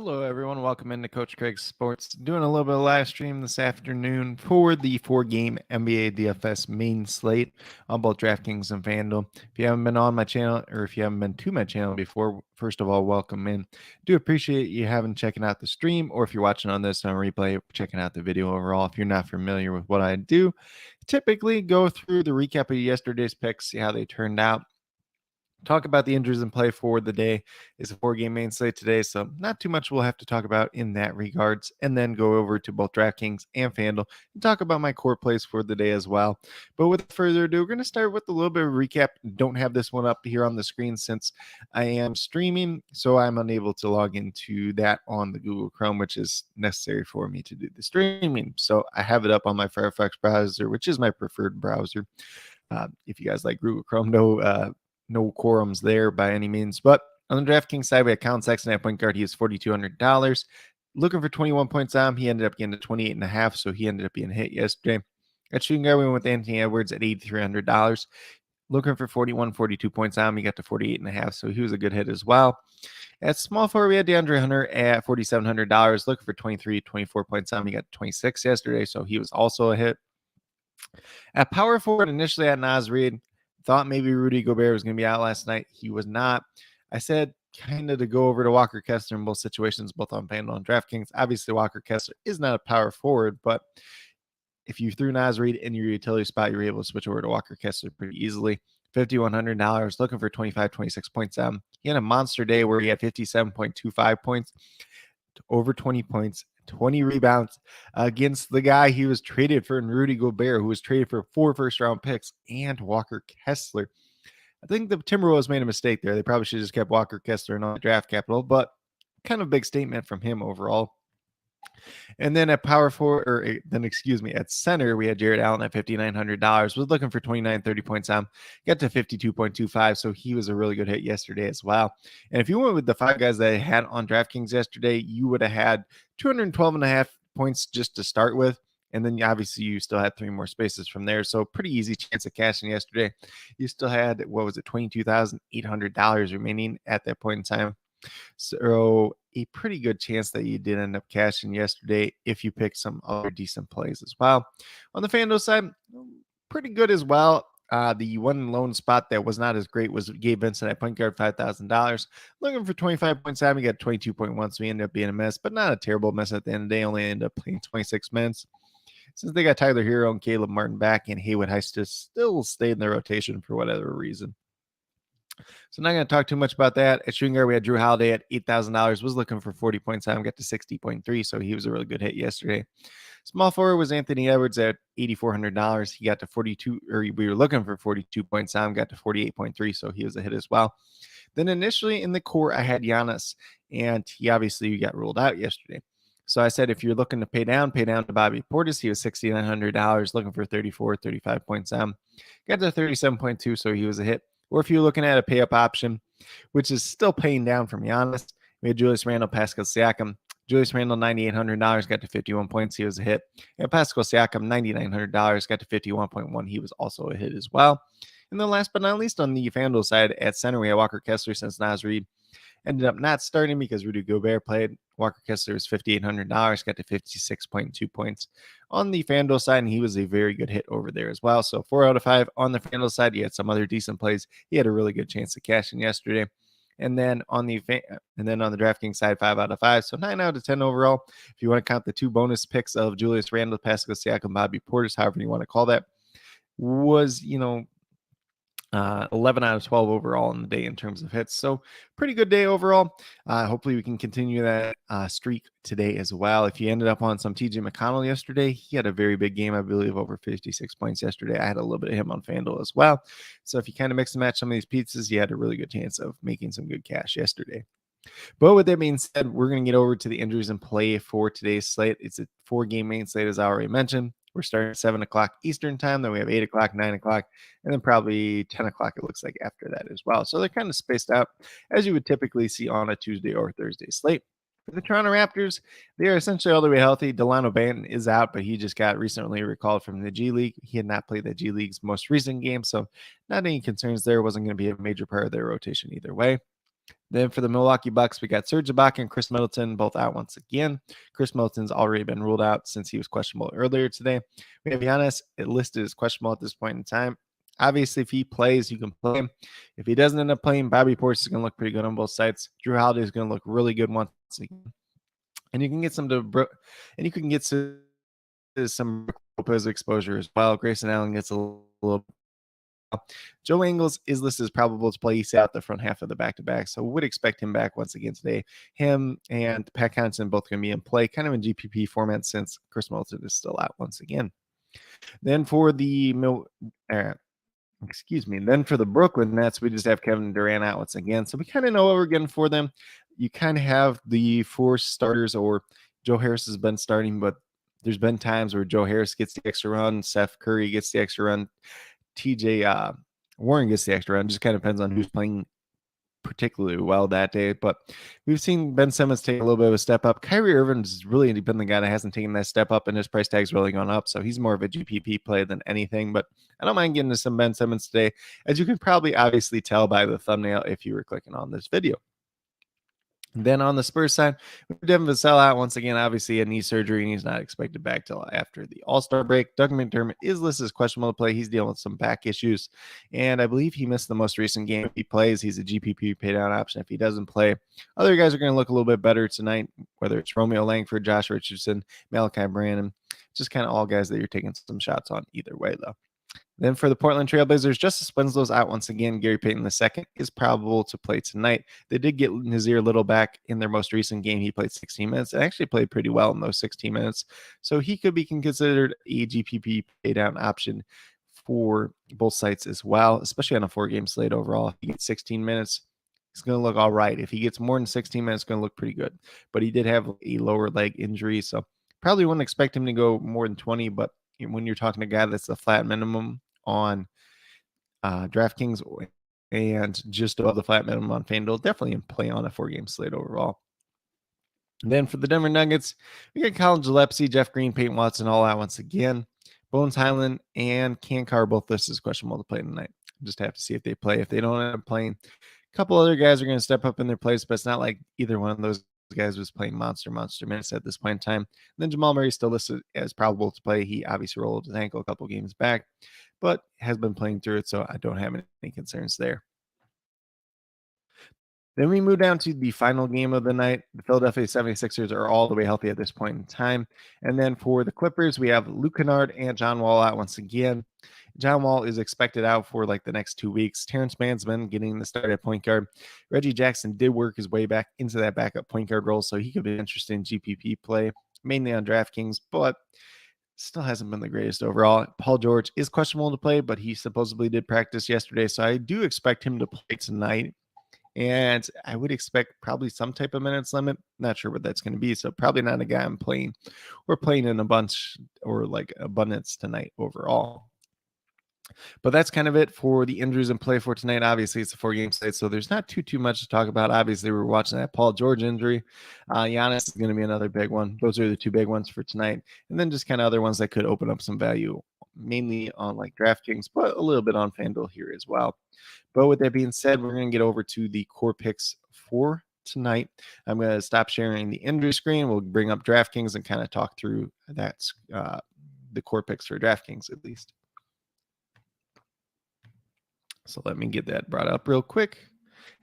Hello, everyone. Welcome into Coach Craig's Sports. Doing a little bit of live stream this afternoon for the four-game NBA DFS main slate on both DraftKings and FanDuel. If you haven't been on my channel, or if you haven't been to my channel before, first of all, welcome in. Do appreciate you checking out the stream, or if you're watching on this on replay, checking out the video overall. If you're not familiar with what I do, typically go through the recap of yesterday's picks, see how they turned out. Talk about the injuries in play for the day. It's a four-game main slate today, so not too much we'll have to talk about in that regards, and then go over to both DraftKings and FanDuel and talk about my core plays for the day as well. But without further ado, we're going to start with a little bit of a recap. Don't have this one up here on the screen since I am streaming, so I'm unable to log into that on the Google Chrome, which is necessary for me to do the streaming. So I have it up on my Firefox browser, which is my preferred browser. If you guys like Google Chrome, no quorums there by any means. But on the DraftKings side, we had Colin Sexton at point guard. He was $4,200. Looking for 21 points on him. He ended up getting to 28.5, so he ended up being hit yesterday. At shooting guard, we went with Anthony Edwards at $8,300. Looking for 42 points on him. He got to 48.5, so he was a good hit as well. At small forward, we had DeAndre Hunter at $4,700. Looking for 24 points on him. He got 26 yesterday, so he was also a hit. At power forward, initially at Naz Reid, thought maybe Rudy Gobert was going to be out last night. He was not. I said kind of to go over to Walker Kessler in both situations, both on FanDuel and DraftKings. Obviously, Walker Kessler is not a power forward, but if you threw Naz Reid in your utility spot, you're able to switch over to Walker Kessler pretty easily. $5,100, looking for 26 points. He had a monster day where he had 57.25 points, over 20 points, 20 rebounds against the guy he was traded for, and Rudy Gobert, who was traded for 4 first-round picks, and Walker Kessler. I think the Timberwolves made a mistake there. They probably should have just kept Walker Kessler and all the draft capital, but kind of a big statement from him overall. And then at power forward, at center, we had Jared Allen at $5,900. Was looking for 30 points on. Got to 52.25, so he was a really good hit yesterday as well. And if you went with the 5 guys that I had on DraftKings yesterday, you would have had 212.5 points just to start with. And then obviously you still had 3 more spaces from there. So pretty easy chance of cashing yesterday. You still had, $22,800 remaining at that point in time. So a pretty good chance that you did end up cashing yesterday if you picked some other decent plays as well. On the FanDuel side, pretty good as well. The one lone spot that was not as great was Gabe Vincent at point guard, $5,000. Looking for 25 points out. He got 22.1, so he ended up being a mess, but not a terrible mess at the end of the day. Only ended up playing 26 minutes. Since they got Tyler Hero and Caleb Martin back, and Haywood Heist still stayed in the rotation for whatever reason. So not going to talk too much about that. At shooting guard, we had Drew Holiday at $8,000. Was looking for 40 points on him, got to 60.3, so he was a really good hit yesterday. Small forward was Anthony Edwards at $8,400. He got to 42, or we were looking for 42 points on him, got to 48.3, so he was a hit as well. Then initially in the core, I had Giannis, and he obviously got ruled out yesterday. So I said, if you're looking to pay down to Bobby Portis. He was $6,900, looking for 35 points on him. Got to 37.2, so he was a hit. Or if you're looking at a pay-up option, which is still paying down from Giannis, we had Julius Randle, Pascal Siakam. Julius Randle, $9,800, got to 51 points. He was a hit. And Pascal Siakam, $9,900, got to 51.1. He was also a hit as well. And then last but not least, on the FanDuel side, at center, we had Walker Kessler since Naz Reid ended up not starting because Rudy Gobert played. Walker Kessler was $5,800, got to 56.2 points on the FanDuel side, and he was a very good hit over there as well. So 4 out of 5 on the FanDuel side. He had some other decent plays. He had a really good chance to cash in yesterday. And then on the DraftKings side, 5 out of 5. So 9 out of 10 overall. If you want to count the 2 bonus picks of Julius Randle, Pascal Siakam, Bobby Portis, however you want to call that, was 11 out of 12 overall in the day in terms of hits. So pretty good day overall. Hopefully we can continue that streak today as well. If you ended up on some TJ McConnell yesterday, he had a very big game, I believe over 56 points yesterday. I had a little bit of him on FanDuel as well. So if you kind of mix and match some of these pizzas, you had a really good chance of making some good cash yesterday. But with that being said, we're going to get over to the injuries and play for today's slate. It's a 4-game main slate, as I already mentioned. We're starting at 7 o'clock Eastern time. Then we have 8 o'clock, 9 o'clock, and then probably 10 o'clock, it looks like, after that as well. So they're kind of spaced out as you would typically see on a Tuesday or Thursday slate. For the Toronto Raptors, they are essentially all the way healthy. Delano Banton is out, but he just got recently recalled from the G League. He had not played the G League's most recent game, so not any concerns there. Wasn't going to be a major part of their rotation either way. Then for the Milwaukee Bucks, we got Serge Ibaka and Chris Middleton both out once again. Chris Middleton's already been ruled out since he was questionable earlier today. We have Giannis listed as questionable at this point in time. Obviously, if he plays, you can play him. If he doesn't end up playing, Bobby Portis is going to look pretty good on both sides. Drew Holiday is going to look really good once again. And you can get some Lopez exposure as well. Grayson Allen gets a little. Joe Ingles is listed as probable to play. He sat out the front half of the back-to-back, so would expect him back once again today. Him and Pat Connaughton both going to be in play, kind of in GPP format since Chris Middleton is still out once again. Then for the Then for the Brooklyn Nets, we just have Kevin Durant out once again, so we kind of know what we're getting for them. You kind of have the 4 starters, or Joe Harris has been starting, but there's been times where Joe Harris gets the extra run, Steph Curry gets the extra run, TJ Warren gets the extra run. Just kind of depends on who's playing particularly well that day. But we've seen Ben Simmons take a little bit of a step up. Kyrie Irving's really been the guy that hasn't taken that step up, and his price tag's really gone up. So he's more of a GPP play than anything. But I don't mind getting to some Ben Simmons today, as you can probably obviously tell by the thumbnail if you were clicking on this video. Then on the Spurs side, we have Devin Vassell out once again, obviously a knee surgery, and he's not expected back till after the All-Star break. Doug McDermott is listed as questionable to play. He's dealing with some back issues, and I believe he missed the most recent game. If he plays, he's a GPP pay down option. If he doesn't play, other guys are going to look a little bit better tonight, whether it's Romeo Langford, Josh Richardson, Malachi Branham, just kind of all guys that you're taking some shots on either way, though. Then for the Portland Trailblazers, Justice Winslow's out once again. Gary Payton II is probable to play tonight. They did get Nazir Little back in their most recent game. He played 16 minutes and actually played pretty well in those 16 minutes. So he could be considered a GPP pay down option for both sites as well, especially on a 4-game slate overall. If he gets 16 minutes, it's going to look all right. If he gets more than 16 minutes, it's going to look pretty good. But he did have a lower leg injury, so probably wouldn't expect him to go more than 20, but when you're talking to a guy that's a flat minimum on DraftKings and just above the flat minimum on FanDuel, definitely in play on a 4-game slate overall. And then for the Denver Nuggets, we got Colin Gillespie, Jeff Green, Peyton Watson all out once again. Bones Highland and Kankar both listed as questionable to play tonight. Just have to see if they play. If they don't end up playing, a couple other guys are going to step up in their place, but it's not like either one of those guys was playing monster minutes at this point in time. And then Jamal Murray still listed as probable to play. He obviously rolled his ankle a couple games back, but has been playing through it, so I don't have any concerns there. Then we move down to the final game of the night. The Philadelphia 76ers are all the way healthy at this point in time. And then for the Clippers, we have Luke Kennard and John Wall out once again. John Wall is expected out for like the next 2 weeks. Terrence Mann's been getting the start at point guard. Reggie Jackson did work his way back into that backup point guard role, so he could be interested in GPP play, mainly on DraftKings, but still hasn't been the greatest overall. Paul George is questionable to play, but he supposedly did practice yesterday, so I do expect him to play tonight. And I would expect probably some type of minutes limit. Not sure what that's going to be. So probably not a guy I'm playing. We're playing in a bunch or like abundance tonight overall. But that's kind of it for the injuries in play for tonight. Obviously, it's a 4-game slate, so there's not too much to talk about. Obviously, we're watching that Paul George injury. Giannis is going to be another big one. Those are the 2 big ones for tonight. And then just kind of other ones that could open up some value, mainly on like DraftKings, but a little bit on FanDuel here as well. But with that being said, we're going to get over to the core picks for tonight. I'm going to stop sharing the injury screen. We'll bring up DraftKings and kind of talk through that, the core picks for DraftKings at least. So let me get that brought up real quick.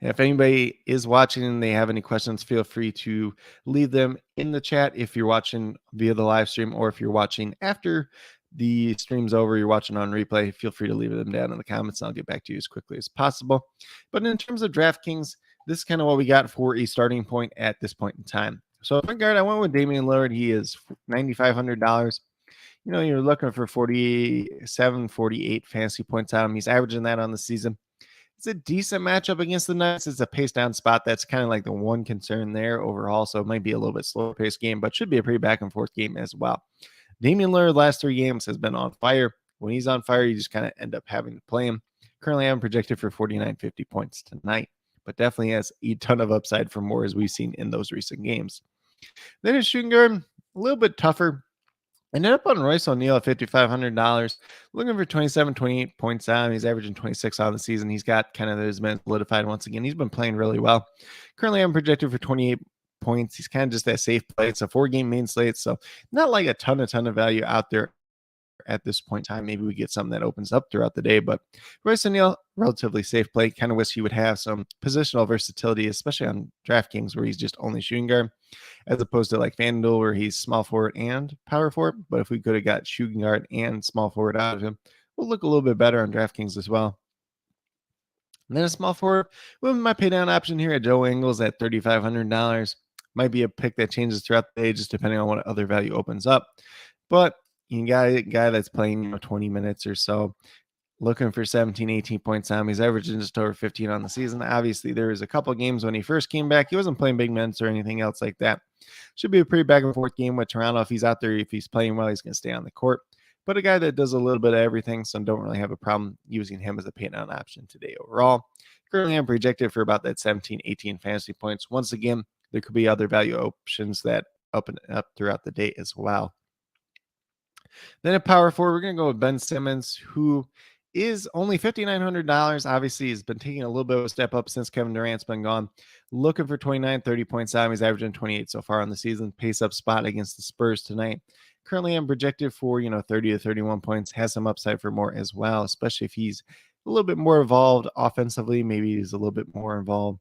And if anybody is watching and they have any questions, feel free to leave them in the chat if you're watching via the live stream, or if you're watching after the stream's over, you're watching on replay, feel free to leave them down in the comments and I'll get back to you as quickly as possible. But in terms of DraftKings, this is kind of what we got for a starting point at this point in time. So point guard, I went with Damian Lillard. He is $9,500. You know, you're looking for 47, 48 fantasy points out of him. He's averaging that on the season. It's a decent matchup against the Nuggets. It's a pace down spot. That's kind of like the one concern there overall. So it might be a little bit slower paced game, but should be a pretty back and forth game as well. Damian Lillard last 3 games has been on fire. When he's on fire, you just kind of end up having to play him. Currently, I'm projected for 49, 50 points tonight, but definitely has a ton of upside for more as we've seen in those recent games. Then his shooting guard, a little bit tougher. Ended up on Royce O'Neal at $5,500, looking for 27, 28 points on. He's averaging 26 on the season. He's got kind of those men solidified once again. He's been playing really well. Currently, I'm projected for 28 points. He's kind of just that safe play. It's a 4-game main slate, so not like a ton of value out there at this point in time. Maybe we get something that opens up throughout the day, but Royce O'Neal, relatively safe play. Kind of wish he would have some positional versatility, especially on DraftKings where he's just only shooting guard, as opposed to like FanDuel where he's small forward and power forward. But if we could have got shooting guard and small forward out of him, we'll look a little bit better on DraftKings as well. And then a small forward with my pay down option here at Joe Ingles at $3,500. Might be a pick that changes throughout the day, just depending on what other value opens up. But you got a guy that's playing 20 minutes or so, looking for 17, 18 points on him. He's averaging just over 15 on the season. Obviously, there was a couple games when he first came back. He wasn't playing big minutes or anything else like that. Should be a pretty back and forth game with Toronto. If he's out there, if he's playing well, he's going to stay on the court. But a guy that does a little bit of everything, so don't really have a problem using him as a pay down option today overall. Currently, I'm projected for about that 17, 18 fantasy points. Once again, there could be other value options that open up throughout the day as well. Then at power forward, we're going to go with Ben Simmons, who is only $5,900. Obviously, he's been taking a little bit of a step up since Kevin Durant's been gone. Looking for 29, 30 points on. He's averaging 28 so far on the season. Pace up spot against the Spurs tonight. Currently, I'm projected for 30 to 31 points. Has some upside for more as well, especially if he's a little bit more involved offensively. Maybe he's a little bit more involved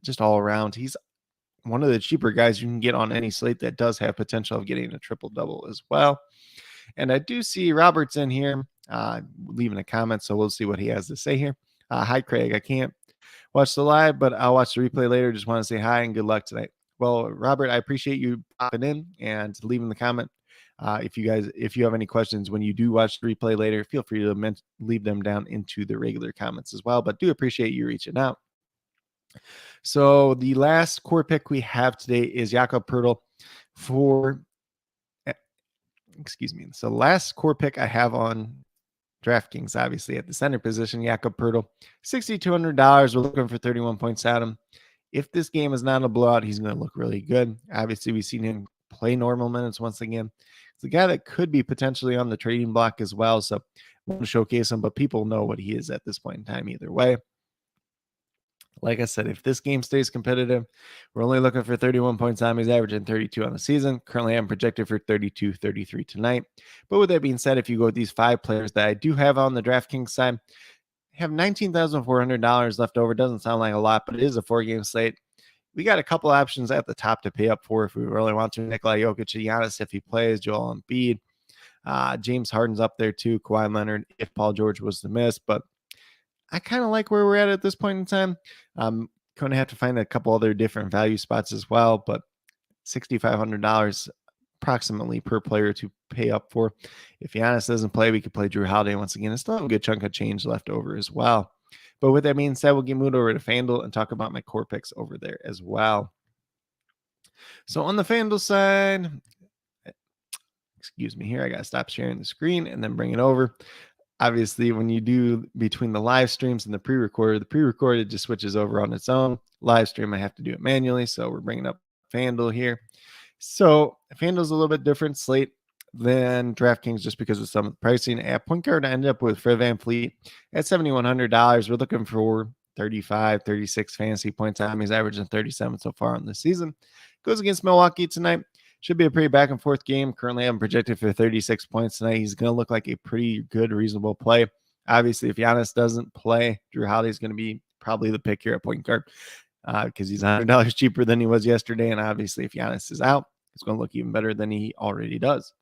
just all around. He's one of the cheaper guys you can get on any slate that does have potential of getting a triple-double as well. And I do see Robert's in here leaving a comment, so we'll see what he has to say here. Hi, Craig. I can't watch the live, but I'll watch the replay later. Just want to say hi and good luck tonight. Well, Robert, I appreciate you popping in and leaving the comment. If you have any questions when you do watch the replay later, feel free to leave them down into the regular comments as well. But do appreciate you reaching out. So the last core pick we have today is Jakob Poeltl for. Excuse me. So the last core pick I have on DraftKings, obviously at the center position, Jakob Poeltl, $6,200. We're looking for 31 points at him. If this game is not a blowout, he's going to look really good. Obviously, we've seen him play normal minutes once again. It's a guy that could be potentially on the trading block as well. So I want to showcase him, but people know what he is at this point in time either way. Like I said, if this game stays competitive, we're only looking for 31 points on him. He's averaging 32 on the season. Currently, I'm projected for 32, 33 tonight. But with that being said, if you go with these 5 players that I do have on the DraftKings side, have $19,400 left over. Doesn't sound like a lot, but it is a 4-game slate. We got a couple options at the top to pay up for if we really want to. Nikola Jokic, Giannis if he plays, Joel Embiid. James Harden's up there too. Kawhi Leonard if Paul George was to miss, but I kind of like where we're at this point in time. I'm going to have to find a couple other different value spots as well, but $6,500 approximately per player to pay up for. If Giannis doesn't play, we could play Drew Holiday once again. It's still a good chunk of change left over as well. But with that being said, we'll get moved over to FanDuel and talk about my core picks over there as well. So on the FanDuel side, excuse me here, I got to stop sharing the screen and then bring it over. Obviously, when you do between the live streams and the pre-recorded just switches over on its own. Live stream, I have to do it manually. So we're bringing up FanDuel here. So FanDuel's a little bit different slate than DraftKings just because of some of the pricing. At point guard, I ended up with Fred VanVleet at $7,100. We're looking for 35, 36 fantasy points on him. He's averaging 37 so far on the season. Goes against Milwaukee tonight. Should be a pretty back and forth game. Currently, I'm projected for 36 points tonight. He's going to look like a pretty good, reasonable play. Obviously, if Giannis doesn't play, Drew Holiday is going to be probably the pick here at point guard because he's $100 cheaper than he was yesterday. And obviously, if Giannis is out, it's going to look even better than he already does.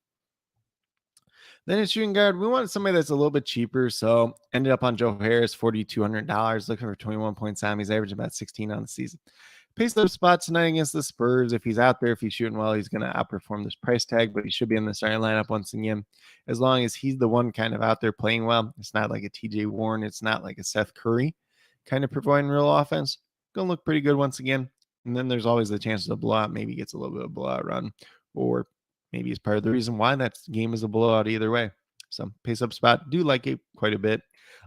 Then at shooting guard, we wanted somebody that's a little bit cheaper. So ended up on Joe Harris, $4,200, looking for 21 points on him. He's averaging about 16 on the season. Pace up spot tonight against the Spurs. If he's out there, if he's shooting well, he's going to outperform this price tag, but he should be in the starting lineup once again. As long as he's the one kind of out there playing well, it's not like a TJ Warren. It's not like a Seth Curry kind of providing real offense. Going to look pretty good once again. And then there's always the chance of a blowout. Maybe he gets a little bit of a blowout run, or maybe it's part of the reason why that game is a blowout either way. So pace up spot, do like it quite a bit.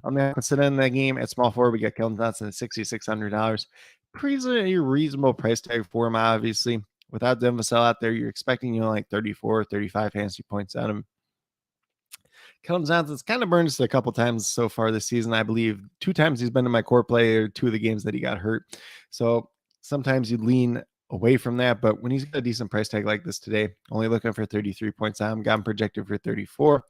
On the opposite end of that game, at small forward, we got Keldon Johnson at $6,600. Pretty reasonable price tag for him, obviously. without Denvisell out there, you're expecting, like 34, 35 fantasy points out of him. Keldon Johnson's kind of burned us a couple times so far this season. I believe 2 times he's been in my core play, or 2 of the games that he got hurt. So sometimes you lean away from that, but when he's got a decent price tag like this today, only looking for 33 points out, got him projected for 34.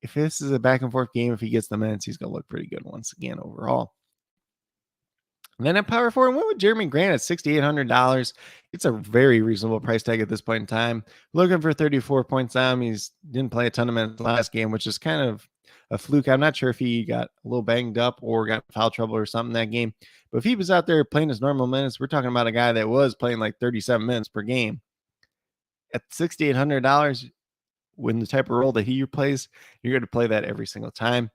If this is a back and forth game, if he gets the minutes, he's going to look pretty good once again overall. And then at power forward, went with Jeremy Grant at $6,800. It's a very reasonable price tag at this point in time. Looking for 34 points down. He's didn't play a ton of minutes last game, which is kind of a fluke. I'm not sure if he got a little banged up or got foul trouble or something that game. But if he was out there playing his normal minutes, we're talking about a guy that was playing like 37 minutes per game. At $6,800, when the type of role that he plays, you're going to play that every single time.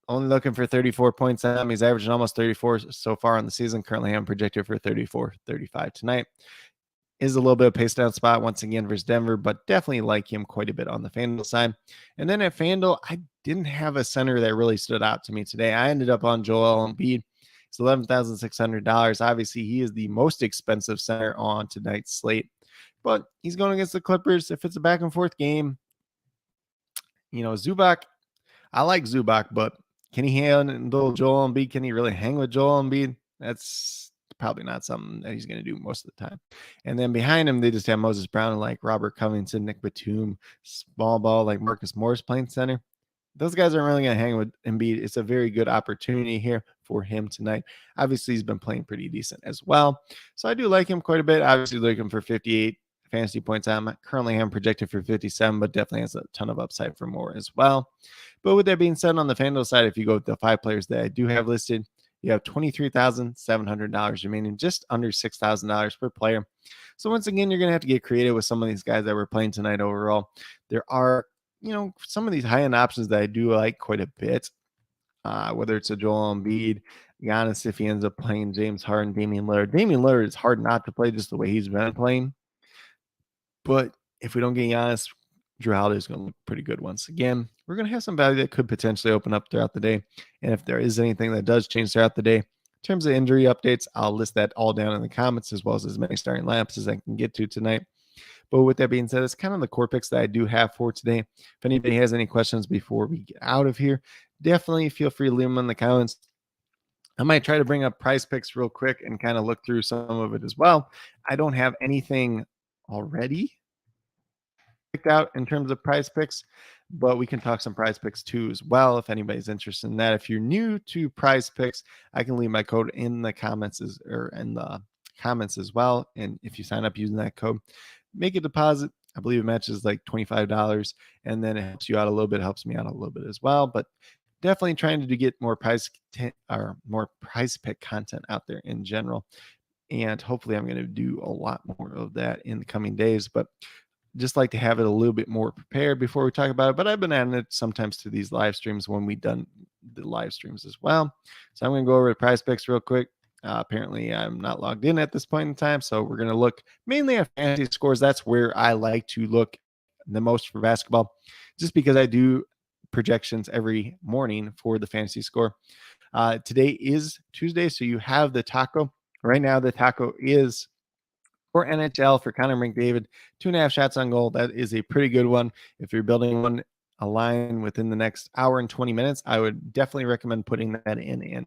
Only looking for 34 points. He's averaging almost 34 so far on the season. Currently, I'm projected for 34, 35 tonight. Is a little bit of pace down spot once again versus Denver, but definitely like him quite a bit on the FanDuel side. And then at FanDuel, I didn't have a center that really stood out to me today. I ended up on Joel Embiid. It's $11,600. Obviously, he is the most expensive center on tonight's slate, but he's going against the Clippers. If it's a back and forth game, Zubac, I like Zubac, but can he handle Joel Embiid? Can he really hang with Joel Embiid? That's probably not something that he's going to do most of the time. And then behind him, they just have Moses Brown and like Robert Covington, Nick Batum, small ball like Marcus Morris playing center. Those guys aren't really going to hang with Embiid. It's a very good opportunity here for him tonight. Obviously, he's been playing pretty decent as well. So I do like him quite a bit. Obviously, looking for 58 fantasy points. I'm currently projected for 57, but definitely has a ton of upside for more as well. But with that being said, on the FanDuel side, if you go with the 5 players that I do have listed, you have $23,700 remaining, just under $6,000 per player. So once again, you're going to have to get creative with some of these guys that we're playing tonight overall. There are, some of these high-end options that I do like quite a bit, whether it's a Joel Embiid, Giannis if he ends up playing, James Harden, Damian Lillard. Damian Lillard is hard not to play just the way he's been playing. But if we don't get Giannis, Drew Holiday is going to look pretty good once again. We're going to have some value that could potentially open up throughout the day. And if there is anything that does change throughout the day, in terms of injury updates, I'll list that all down in the comments, as well as many starting lineups as I can get to tonight. But with that being said, it's kind of the core picks that I do have for today. If anybody has any questions before we get out of here, definitely feel free to leave them in the comments. I might try to bring up price picks real quick and kind of look through some of it as well. I don't have anything already picked out in terms of prize picks, but we can talk some prize picks too as well if anybody's interested in that. If you're new to prize picks, I can leave my code in the comments as well. And if you sign up using that code, make a deposit. I believe it matches like $25, and then it helps you out a little bit, helps me out a little bit as well. But definitely trying to get more prize pick content out there in general. And hopefully I'm going to do a lot more of that in the coming days, but just like to have it a little bit more prepared before we talk about it. But I've been adding it sometimes to these live streams when we've done the live streams as well. So I'm going to go over the prize picks real quick. Apparently I'm not logged in at this point in time. So we're going to look mainly at fantasy scores. That's where I like to look the most for basketball, just because I do projections every morning for the fantasy score. Today is Tuesday, so you have the taco. Right now, the taco is for NHL for Connor McDavid, 2.5 shots on goal. That is a pretty good one. If you're building a line within the next hour and 20 minutes, I would definitely recommend putting that in and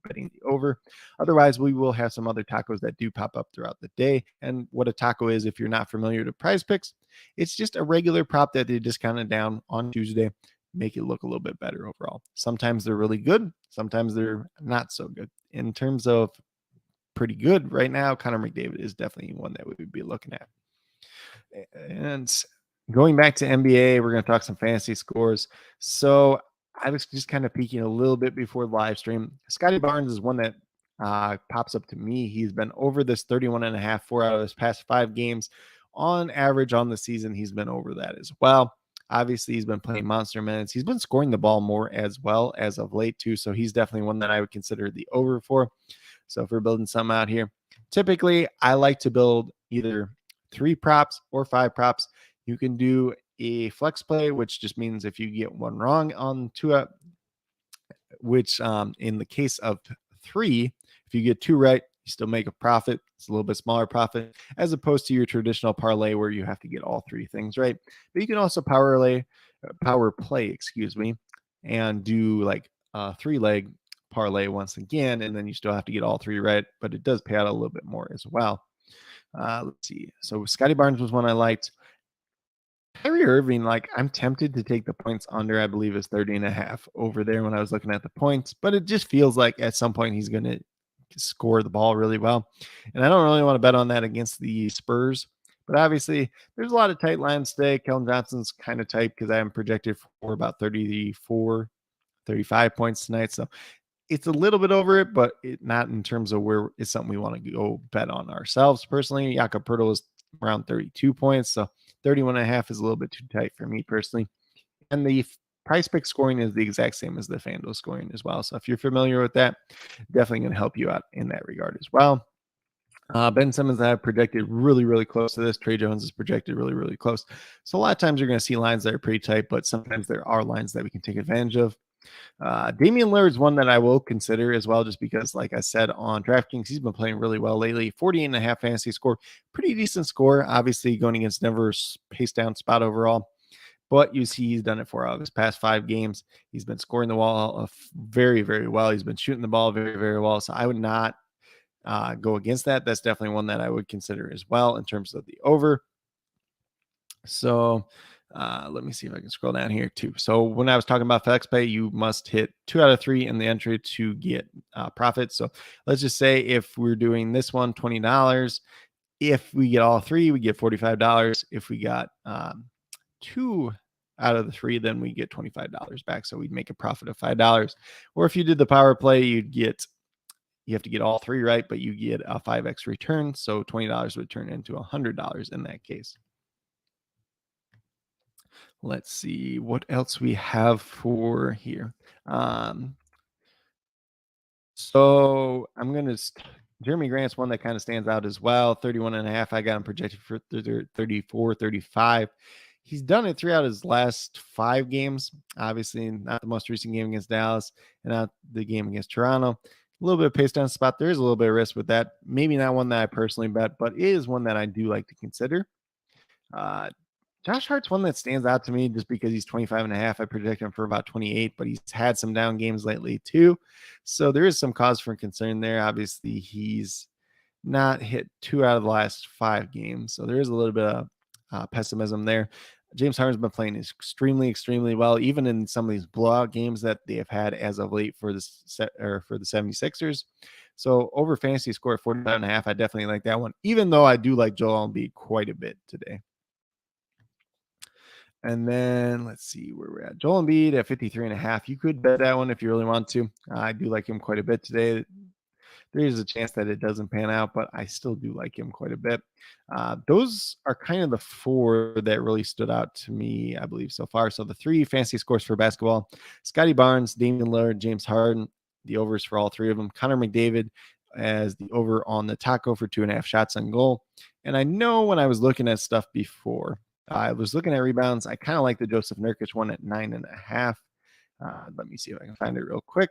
betting the over. Otherwise, we will have some other tacos that do pop up throughout the day. And what a taco is, if you're not familiar with prize picks, it's just a regular prop that they discounted down on Tuesday, make it look a little bit better overall. Sometimes they're really good. Sometimes they're not so good. In terms of pretty good right now, Connor McDavid is definitely one that we would be looking at. And going back to NBA, we're going to talk some fantasy scores. So I was just kind of peeking a little bit before the live stream. Scotty Barnes is one that pops up to me. He's been over this 31.5 4 out of his past 5 games. On average on the season, he's been over that as well. Obviously, he's been playing monster minutes. He's been scoring the ball more as well as of late too. So he's definitely one that I would consider the over for. So if we're building some out here, typically I like to build either 3 props or 5 props. You can do a flex play, which just means if you get one wrong on 2 which in the case of 3, if you get 2 right, you still make a profit. It's a little bit smaller profit as opposed to your traditional parlay where you have to get all three things right. But you can also power play, excuse me, and do like a 3-leg parlay once again, and then you still have to get all three right, but it does pay out a little bit more as well. Let's see. So Scotty Barnes was one I liked. Kyrie Irving, like I'm tempted to take the points under, I believe is 30.5 over there when I was looking at the points, but it just feels like at some point he's going to score the ball really well. And I don't really want to bet on that against the Spurs, but obviously there's a lot of tight lines today. Keldon Johnson's kind of tight because I am projected for about 34, 35 points tonight. So it's a little bit over it, but not in terms of where it's something we want to go bet on ourselves. Personally, Jakob Poeltl is around 32 points. So 31.5 is a little bit too tight for me personally. And the price pick scoring is the exact same as the FanDuel scoring as well. So if you're familiar with that, definitely going to help you out in that regard as well. Ben Simmons I have projected really, really close to this. Trey Jones is projected really, really close. So a lot of times you're going to see lines that are pretty tight, but sometimes there are lines that we can take advantage of. Damian Lillard is one that I will consider as well, just because, like I said, on DraftKings, he's been playing really well lately. 48.5 fantasy score, pretty decent score. Obviously, going against Denver's pace down spot overall, but you see he's done it for his past 5 games. He's been scoring the ball very, very well. He's been shooting the ball very, very well. So I would not go against that. That's definitely one that I would consider as well in terms of the over. So let me see if I can scroll down here too. So when I was talking about FlexPay, you must hit 2 out of 3 in the entry to get profit. So let's just say if we're doing this one, $20. If we get all 3, we get $45. If we got 2 out of the 3, then we get $25 back. So we'd make a profit of $5. Or if you did the power play, you have to get all 3 right, but you get a 5x return. So $20 would turn into $100 in that case. Let's see what else we have for here. So I'm going to Jeremy Grant's one that kind of stands out as well. 31.5. I got him projected for 34, 35. He's done it 3 out of his last 5 games. Obviously, not the most recent game against Dallas and not the game against Toronto. A little bit of pace down spot. There is a little bit of risk with that. Maybe not one that I personally bet, but it is one that I do like to consider. Josh Hart's one that stands out to me just because he's 25.5. I project him for about 28, but he's had some down games lately too. So there is some cause for concern there. Obviously, he's not hit 2 out of the last 5 games. So there is a little bit of pessimism there. James Harden's been playing extremely, extremely well, even in some of these blowout games that they have had as of late for the 76ers. So over fantasy score at 45.5, I definitely like that one, even though I do like Joel Embiid quite a bit today. And then let's see where we're at. Joel Embiid at 53.5. You could bet that one if you really want to. I do like him quite a bit today. There is a chance that it doesn't pan out, but I still do like him quite a bit. Those are kind of the 4 that really stood out to me, I believe, so far. So the 3 fantasy scores for basketball: Scotty Barnes, Damian Lillard, James Harden. The overs for all 3 of them. Connor McDavid as the over on the taco for 2.5 shots on goal. And I know when I was looking at stuff before, I was looking at rebounds. I kind of like the Joseph Nurkic one at 9.5. Let me see if I can find it real quick.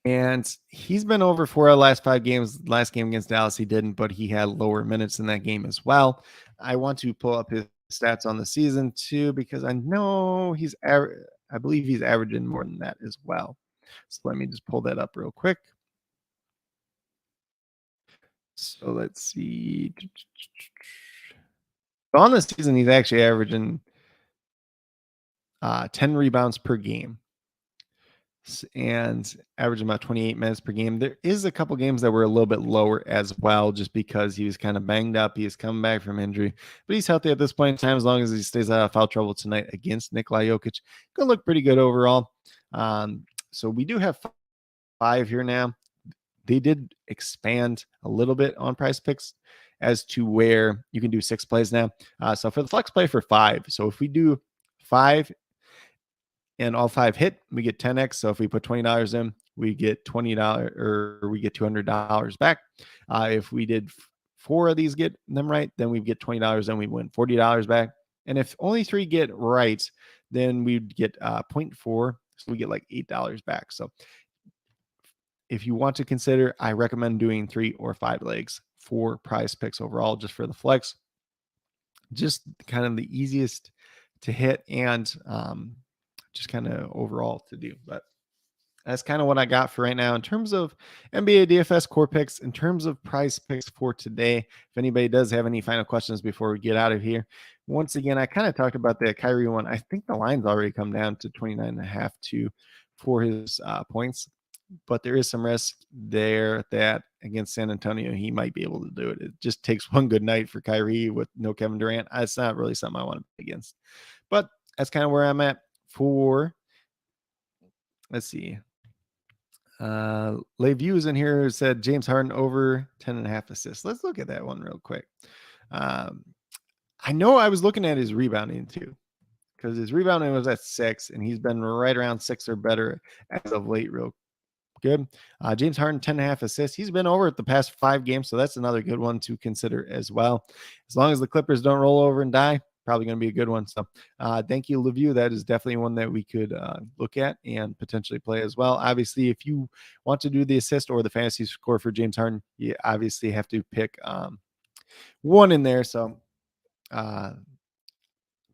And he's been over 4 out of the last 5 games. Last game against Dallas, he didn't, but he had lower minutes in that game as well. I want to pull up his stats on the season too, because I know I believe he's averaging more than that as well. So let me just pull that up real quick. So let's see. On the season, he's actually averaging 10 rebounds per game and averaging about 28 minutes per game. There is a couple games that were a little bit lower as well, just because he was kind of banged up. He is coming back from injury, but he's healthy at this point in time. As long as he stays out of foul trouble tonight against Nikola Jokic, going to look pretty good overall. So we do have 5 here now. They did expand a little bit on price picks as to where you can do 6 plays now. So for the flex play for 5, so if we do 5 and all 5 hit, we get 10x. So if we put $20 in, we get $20 or we get $200 back. If we did 4 of these get them right, then we get $20 and we win $40 back. And if only 3 get right, then we'd get 0.4. So we get like $8 back. So if you want to consider, I recommend doing 3 or 5 legs for prize picks overall, just for the flex. Just kind of the easiest to hit and just kind of overall to do. But that's kind of what I got for right now in terms of NBA DFS core picks. In terms of prize picks for today, if anybody does have any final questions before we get out of here, once again, I kind of talked about that Kyrie one. I think the line's already come down to 29.5 for his points, but there is some risk there that against San Antonio, he might be able to do it. It just takes one good night for Kyrie with no Kevin Durant. It's not really something I want to bet against, but that's kind of where I'm at for, let's see. View is in here, said James Harden over 10.5 assists. Let's look at that one real quick. I know I was looking at his rebounding too, because his rebounding was at 6, and he's been right around 6 or better as of late. Real good. James Harden, 10.5 assists. He's been over it the past 5 games, so that's another good one to consider as well. As long as the Clippers don't roll over and die, probably going to be a good one. So thank you, LeView. That is definitely one that we could look at and potentially play as well. Obviously, if you want to do the assist or the fantasy score for James Harden, you obviously have to pick one in there. So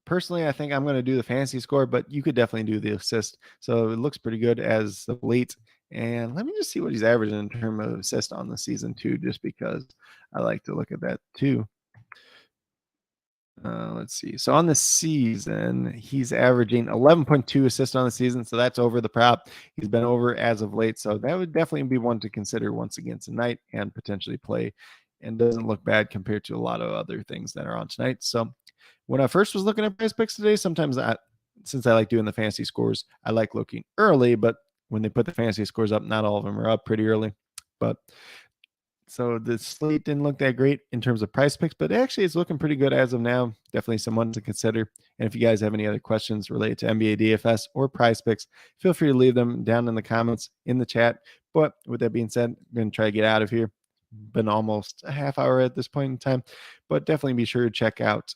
personally, I think I'm going to do the fantasy score, but you could definitely do the assist. So it looks pretty good as of late. And let me just see what he's averaging in terms of assist on the season too, just because I like to look at that too. Let's see. So on the season, he's averaging 11.2 assists on the season. So that's over the prop. He's been over as of late. So that would definitely be one to consider once again tonight and potentially play. And doesn't look bad compared to a lot of other things that are on tonight. So when I first was looking at prize picks today, sometimes since I like doing the fantasy scores, I like looking early. But when they put the fantasy scores up, not all of them are up pretty early. But so the slate didn't look that great in terms of price picks, but actually it's looking pretty good as of now. Definitely someone to consider. And if you guys have any other questions related to NBA DFS or price picks, feel free to leave them down in the comments in the chat. But with that being said, I'm going to try to get out of here. Been almost a half hour at this point in time, but definitely be sure to check out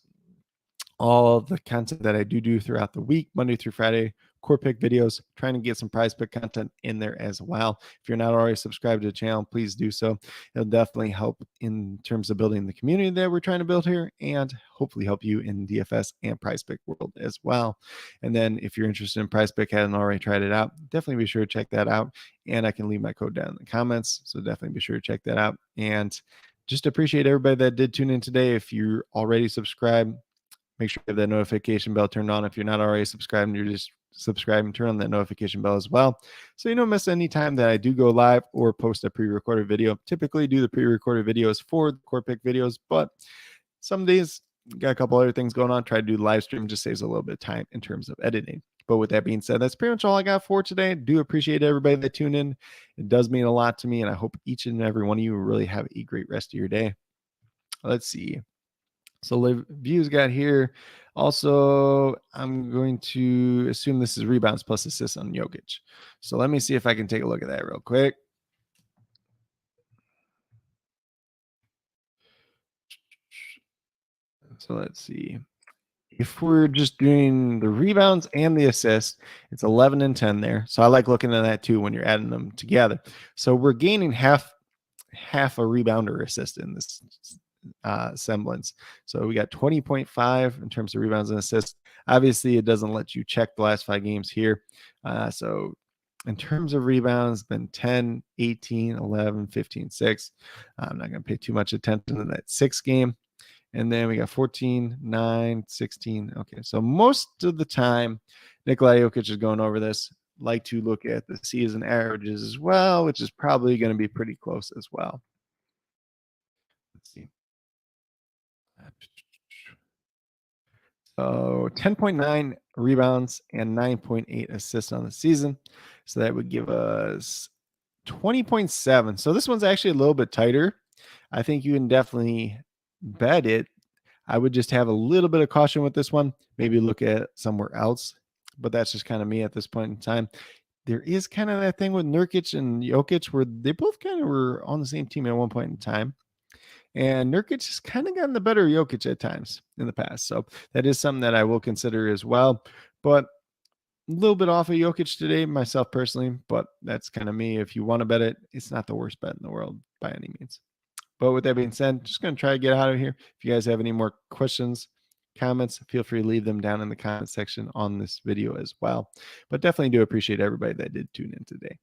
all of the content that I do throughout the week, Monday through Friday, core pick videos, trying to get some prize pick content in there as well. If you're not already subscribed to the channel, please do so. It'll definitely help in terms of building the community that we're trying to build here and hopefully help you in DFS and prize pick world as well. And then if you're interested in prize pick, hadn't already tried it out, definitely be sure to check that out. And I can leave my code down in the comments. So definitely be sure to check that out. And just appreciate everybody that did tune in today. If you're already subscribed, make sure you have that notification bell turned on. If you're not already subscribed, you're just subscribing, turn on that notification bell as well, so you don't miss any time that I do go live or post a pre-recorded video. Typically do the pre-recorded videos for the core pick videos, but some days got a couple other things going on. Try to do the live stream, just saves a little bit of time in terms of editing. But with that being said, that's pretty much all I got for today. I do appreciate everybody that tuned in. It does mean a lot to me, and I hope each and every one of you really have a great rest of your day. Let's see. So views got here. Also, I'm going to assume this is rebounds plus assists on Jokic. So let me see if I can take a look at that real quick. So let's see. If we're just doing the rebounds and the assists, it's 11 and 10 there. So I like looking at that too when you're adding them together. So we're gaining half a rebound or assist in this semblance. So we got 20.5 in terms of rebounds and assists. Obviously, it doesn't let you check the last 5 games here. So in terms of rebounds, been 10, 18, 11, 15, 6. I'm not going to pay too much attention to that 6 game. And then we got 14, 9, 16. Okay, so most of the time, Nikola Jokic is going over this. Like to look at the season averages as well, which is probably going to be pretty close as well. Let's see. So 10.9 rebounds and 9.8 assists on the season. So that would give us 20.7. So this one's actually a little bit tighter. I think you can definitely bet it. I would just have a little bit of caution with this one. Maybe look at somewhere else. But that's just kind of me at this point in time. There is kind of that thing with Nurkic and Jokic where they both kind of were on the same team at one point in time. And Nurkic has kind of gotten the better of Jokic at times in the past. So that is something that I will consider as well. But little bit off of Jokic today, myself personally, but that's kind of me. If you want to bet it, it's not the worst bet in the world by any means. But with that being said, just going to try to get out of here. If you guys have any more questions, comments, feel free to leave them down in the comment section on this video as well. But definitely do appreciate everybody that did tune in today.